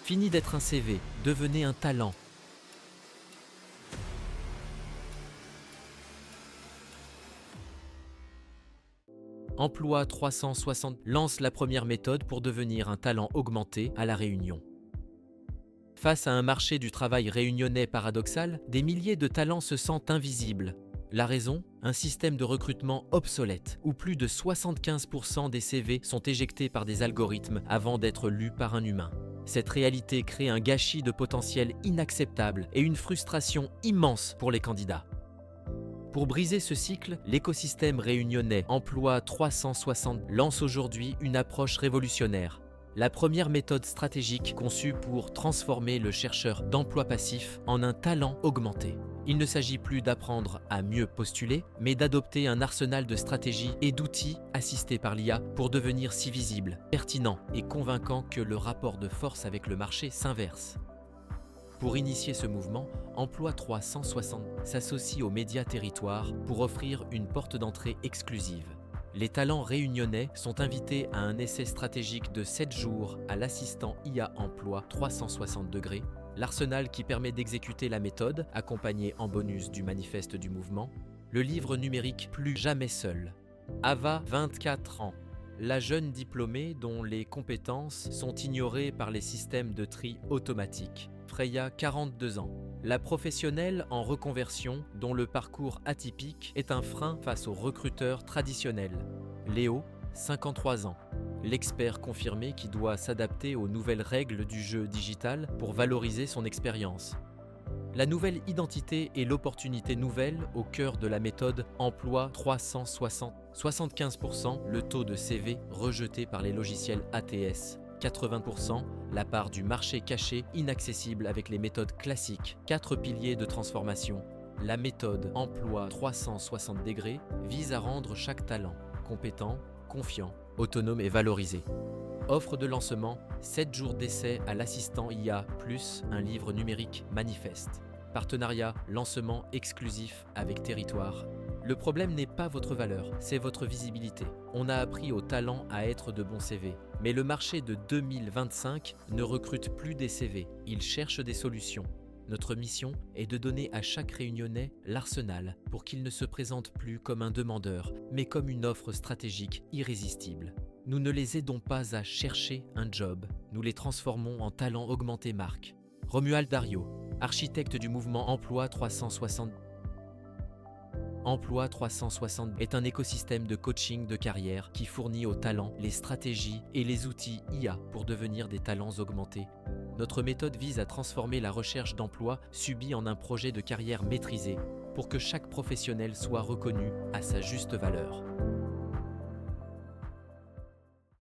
Fini d'être un CV, devenez un talent. Emploi 360 lance la première méthode pour devenir un talent augmenté à La Réunion. Face à un marché du travail réunionnais paradoxal, des milliers de talents se sentent invisibles. La raison? Un système de recrutement obsolète, où plus de 75% des CV sont éjectés par des algorithmes avant d'être lus par un humain. Cette réalité crée un gâchis de potentiel inacceptable et une frustration immense pour les candidats. Pour briser ce cycle, l'écosystème réunionnais Emploi 360 lance aujourd'hui une approche révolutionnaire. La première méthode stratégique conçue pour transformer le chercheur d'emploi passif en un talent augmenté. Il ne s'agit plus d'apprendre à mieux postuler, mais d'adopter un arsenal de stratégies et d'outils assistés par l'IA pour devenir si visible, pertinent et convaincant que le rapport de force avec le marché s'inverse. Pour initier ce mouvement, Emploi 360 s'associe aux médias territoires pour offrir une porte d'entrée exclusive. Les talents réunionnais sont invités à un essai stratégique de 7 jours à l'assistant IA Emploi 360 degrés, l'arsenal qui permet d'exécuter la méthode, accompagné en bonus du manifeste du mouvement, le livre numérique Plus jamais seul. Ava, 24 ans. La jeune diplômée dont les compétences sont ignorées par les systèmes de tri automatique. Freya, 42 ans. La professionnelle en reconversion dont le parcours atypique est un frein face aux recruteurs traditionnels. Léo, 53 ans. L'expert confirmé qui doit s'adapter aux nouvelles règles du jeu digital pour valoriser son expérience. La nouvelle identité et l'opportunité nouvelle au cœur de la méthode Emploi 360. 75% le taux de CV rejeté par les logiciels ATS. 80% la part du marché caché inaccessible avec les méthodes classiques. 4 piliers de transformation. La méthode Emploi 360 degrés vise à rendre chaque talent compétent, confiant, autonome et valorisé. Offre de lancement, 7 jours d'essai à l'assistant IA plus un livre numérique manifeste. Partenariat, lancement exclusif avec Territoire. Le problème n'est pas votre valeur, c'est votre visibilité. On a appris aux talents à être de bons CV. Mais le marché de 2025 ne recrute plus des CV, il cherche des solutions. Notre mission est de donner à chaque Réunionnais l'arsenal pour qu'il ne se présente plus comme un demandeur, mais comme une offre stratégique irrésistible. Nous ne les aidons pas à chercher un job, nous les transformons en talents augmentés marque. Romuald Dario, architecte du mouvement Emploi 360. Emploi 360 est un écosystème de coaching de carrière qui fournit aux talents les stratégies et les outils IA pour devenir des talents augmentés. Notre méthode vise à transformer la recherche d'emploi subie en un projet de carrière maîtrisé pour que chaque professionnel soit reconnu à sa juste valeur.